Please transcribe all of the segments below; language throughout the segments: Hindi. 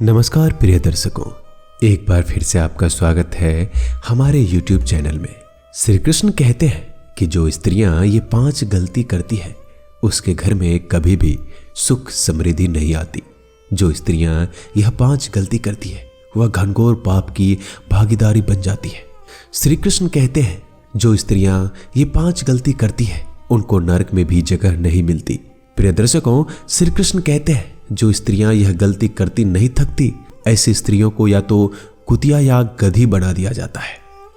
नमस्कार प्रिय दर्शकों, एक बार फिर से आपका स्वागत है हमारे YouTube चैनल में। श्री कृष्ण कहते हैं कि जो स्त्रियां ये 5 गलती करती है उसके घर में कभी भी सुख समृद्धि नहीं आती। जो स्त्रियां यह 5 गलती करती है वह घनघोर पाप की भागीदारी बन जाती है। श्री कृष्ण कहते हैं जो स्त्रियां ये 5 गलती करती है उनको नरक में भी जगह नहीं मिलती। प्रिय दर्शकों, श्री कृष्ण कहते हैं जो स्त्रियां यह गलती करती नहीं थकती, ऐसी स्त्रियों को या तो कुतिया या गधी बना दिया जाता है।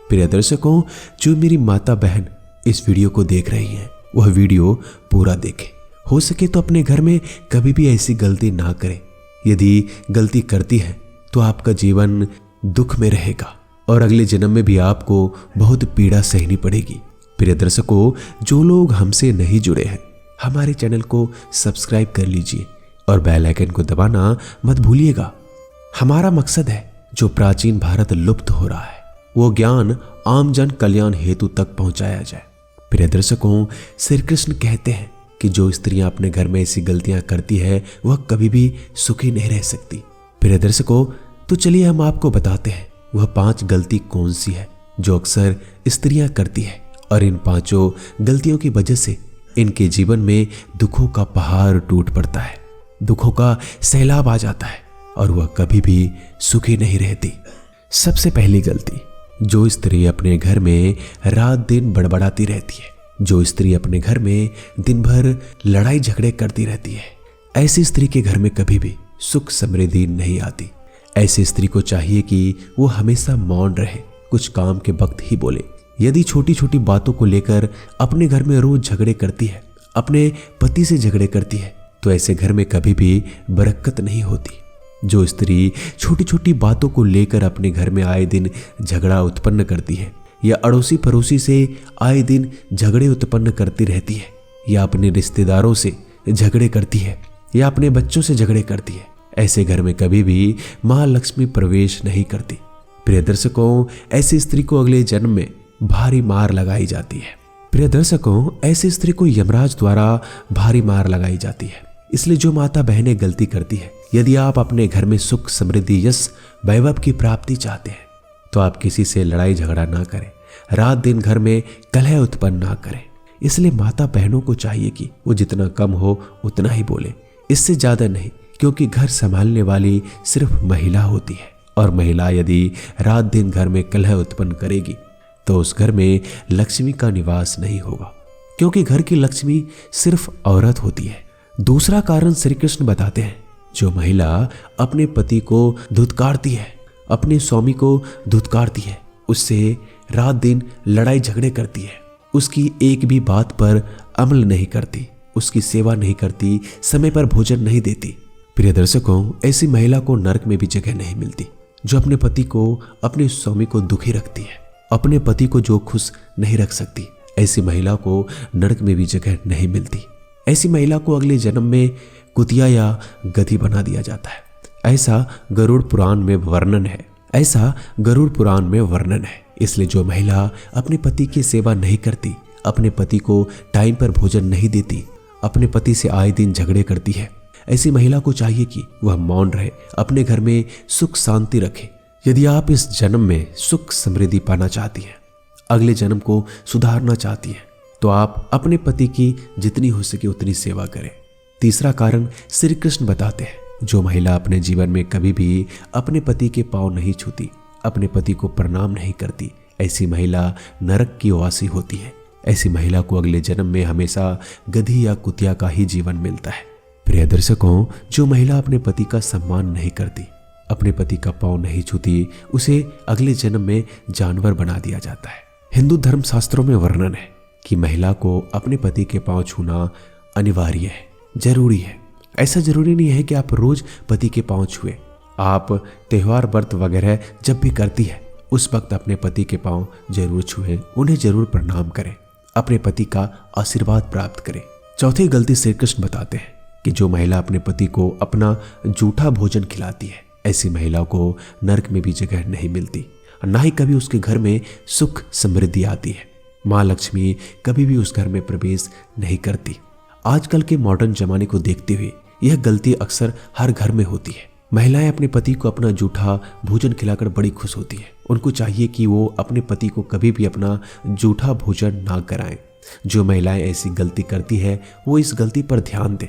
प्रिय दर्शकों, जो मेरी माता बहन इस वीडियो को देख रही हैं वह वीडियो पूरा देखें। हो सके तो अपने घर में कभी भी ऐसी गलती ना करें। यदि गलती करती है तो आपका जीवन दुख में रहेगा और अगले जन्म में भी आपको बहुत पीड़ा सहनी पड़ेगी। प्रिय दर्शकों, जो लोग हमसे नहीं जुड़े हैं हमारे चैनल को सब्सक्राइब कर लीजिए और बेल आइकन को दबाना मत भूलिएगा। हमारा मकसद है जो प्राचीन भारत लुप्त हो रहा है वो ज्ञान आम जन कल्याण हेतु तक पहुंचाया जाए। प्रिय दर्शकों, श्री कृष्ण कहते हैं कि जो स्त्रियां अपने घर में ऐसी गलतियां करती है वह कभी भी सुखी नहीं रह सकती। प्रिय दर्शकों, तो चलिए हम आपको बताते हैं वह 5 गलती कौन सी है जो अक्सर स्त्रियां करती है और इन 5 गलतियों की वजह से इनके जीवन में दुखों का पहाड़ टूट पड़ता है, दुखों का सैलाब आ जाता है और वह कभी भी सुखी नहीं रहती। सबसे पहली गलती, जो स्त्री अपने घर में रात दिन बड़बड़ाती रहती है, जो स्त्री अपने घर में दिन भर लड़ाई झगड़े करती रहती है, ऐसी स्त्री के घर में कभी भी सुख समृद्धि नहीं आती। ऐसी स्त्री को चाहिए कि वो हमेशा मौन रहे, कुछ काम के वक्त ही बोले। यदि छोटी छोटी बातों को लेकर अपने घर में रोज झगड़े करती है, अपने पति से झगड़े करती है, तो ऐसे घर में कभी भी बरकत नहीं होती। जो स्त्री छोटी छोटी बातों को लेकर अपने घर में आए दिन झगड़ा उत्पन्न करती है या अड़ोसी पड़ोसी से आए दिन झगड़े उत्पन्न करती रहती है या अपने रिश्तेदारों से झगड़े करती है या अपने बच्चों से झगड़े करती है, ऐसे घर में कभी भी मां लक्ष्मी प्रवेश नहीं करती। प्रिय दर्शकों, ऐसी स्त्री को अगले जन्म में भारी मार लगाई जाती है। प्रिय दर्शकों, ऐसी स्त्री को यमराज द्वारा भारी मार लगाई जाती है। इसलिए जो माता बहनें गलती करती है, यदि आप अपने घर में सुख समृद्धि यश वैभव की प्राप्ति चाहते हैं तो आप किसी से लड़ाई झगड़ा ना करें, रात दिन घर में कलह उत्पन्न ना करें। इसलिए माता बहनों को चाहिए कि वो जितना कम हो उतना ही बोले, इससे ज्यादा नहीं, क्योंकि घर संभालने वाली सिर्फ महिला होती है और महिला यदि रात दिन घर में कलह उत्पन्न करेगी तो उस घर में लक्ष्मी का निवास नहीं होगा, क्योंकि घर की लक्ष्मी सिर्फ औरत होती है। दूसरा कारण श्री कृष्ण बताते हैं, जो महिला अपने पति को धुतकारती है, अपने स्वामी को धुतकारती है, उससे रात दिन लड़ाई झगड़े करती है, उसकी एक भी बात पर अमल नहीं करती, उसकी सेवा नहीं करती, समय पर भोजन नहीं देती। प्रिय दर्शकों, ऐसी महिला को नरक में भी जगह नहीं मिलती। जो अपने पति को, अपने स्वामी को दुखी रखती है, अपने पति को जो खुश नहीं रख सकती, ऐसी महिला को नरक में भी जगह नहीं मिलती। ऐसी महिला को अगले जन्म में कुतिया या गधी बना दिया जाता है। ऐसा गरुड़ पुराण में वर्णन है। इसलिए जो महिला अपने पति की सेवा नहीं करती, अपने पति को टाइम पर भोजन नहीं देती, अपने पति से आए दिन झगड़े करती है, ऐसी महिला को चाहिए कि वह मौन रहे, अपने घर में सुख शांति रखे। यदि आप इस जन्म में सुख समृद्धि पाना चाहती हैं, अगले जन्म को सुधारना चाहती हैं, तो आप अपने पति की जितनी हो सके उतनी सेवा करें। तीसरा कारण श्री कृष्ण बताते हैं, जो महिला अपने जीवन में कभी भी अपने पति के पांव नहीं छूती, अपने पति को प्रणाम नहीं करती, ऐसी महिला नरक की वासी होती है। ऐसी महिला को अगले जन्म में हमेशा गधी या कुतिया का ही जीवन मिलता है। प्रिय दर्शकों, जो महिला अपने पति का सम्मान नहीं करती, अपने पति का पांव नहीं छूती, उसे अगले जन्म में जानवर बना दिया जाता है। हिंदू धर्म शास्त्रों में वर्णन है कि महिला को अपने पति के पांव छूना अनिवार्य है, जरूरी है। ऐसा जरूरी नहीं है कि आप रोज पति के पांव छुए। आप त्योहार व्रत वगैरह जब भी करती है उस वक्त अपने पति के पांव जरूर छुए, उन्हें जरूर प्रणाम करें, अपने पति का आशीर्वाद प्राप्त करें। चौथी गलती श्री कृष्ण बताते हैं कि जो महिला अपने पति को अपना जूठा भोजन खिलाती है, ऐसी महिला को नरक में भी जगह नहीं मिलती, ना ही कभी उसके घर में सुख समृद्धि आती है। माँ लक्ष्मी कभी भी उस घर में प्रवेश नहीं करती। आजकल के मॉडर्न जमाने को देखते हुए यह गलती अक्सर हर घर में होती है। महिलाएं अपने पति को अपना जूठा भोजन खिलाकर बड़ी खुश होती है। उनको चाहिए कि वो अपने पति को कभी भी अपना जूठा भोजन ना कराएं। जो महिलाएं ऐसी गलती करती है वो इस गलती पर ध्यान दें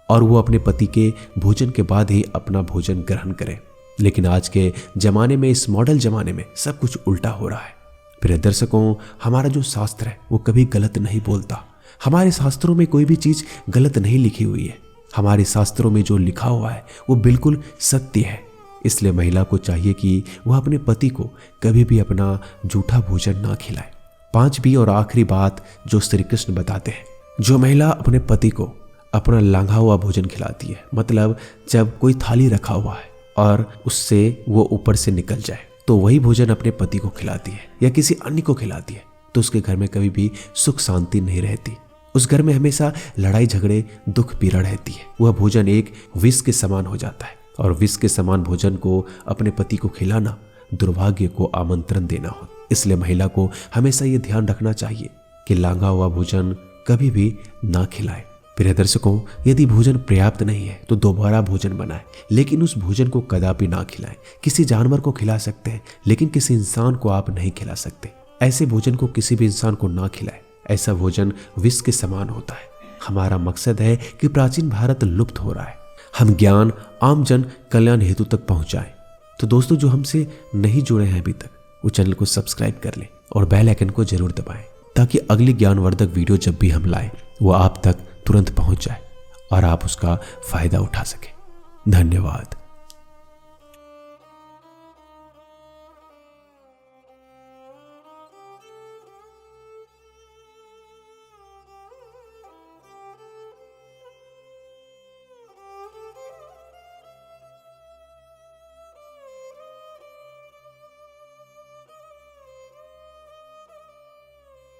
और वो अपने पति के भोजन के बाद ही अपना भोजन ग्रहण करें। लेकिन आज के जमाने में, इस मॉडल जमाने में सब कुछ उल्टा हो रहा है। प्रिय दर्शकों, हमारा जो शास्त्र है वो कभी गलत नहीं बोलता। हमारे शास्त्रों में कोई भी चीज गलत नहीं लिखी हुई है। हमारे शास्त्रों में जो लिखा हुआ है वो बिल्कुल सत्य है। इसलिए महिला को चाहिए कि वह अपने पति को कभी भी अपना जूठा भोजन ना खिलाए। पांचवी और आखिरी बात जो श्री कृष्ण बताते हैं, जो महिला अपने पति को अपना लांघा हुआ भोजन खिलाती है, मतलब जब कोई थाली रखा हुआ है और उससे वो ऊपर से निकल जाए तो वही भोजन अपने पति को खिलाती है या किसी अन्य को खिलाती है, तो उसके घर में कभी भी सुख शांति नहीं रहती। उस घर में हमेशा लड़ाई झगड़े, दुख पीड़ा रहती है। वह भोजन एक विष के समान हो जाता है और विष के समान भोजन को अपने पति को खिलाना दुर्भाग्य को आमंत्रण देना हो। इसलिए महिला को हमेशा ये ध्यान रखना चाहिए कि लांघा हुआ भोजन कभी भी ना खिलाए। प्रिय दर्शकों, यदि भोजन पर्याप्त नहीं है तो दोबारा भोजन बनाएं, लेकिन उस भोजन को कदापि ना खिलाएं। किसी जानवर को खिला सकते हैं लेकिन किसी इंसान को आप नहीं खिला सकते। ऐसे भोजन को किसी भी इंसान को ना खिलाएं। ऐसा भोजन विष के समान होता है। हमारा मकसद है कि प्राचीन भारत लुप्त हो रहा है, हम ज्ञान आम जन कल्याण हेतु तक पहुंचाएं। तो दोस्तों, जो हमसे नहीं जुड़े हैं अभी तक, वो चैनल को सब्सक्राइब कर लें और बेल आइकन को जरूर दबाएं, ताकि अगली ज्ञानवर्धक वीडियो जब भी हम लाएं वो आप तक तुरंत पहुंच जाए और आप उसका फायदा उठा सकें। धन्यवाद।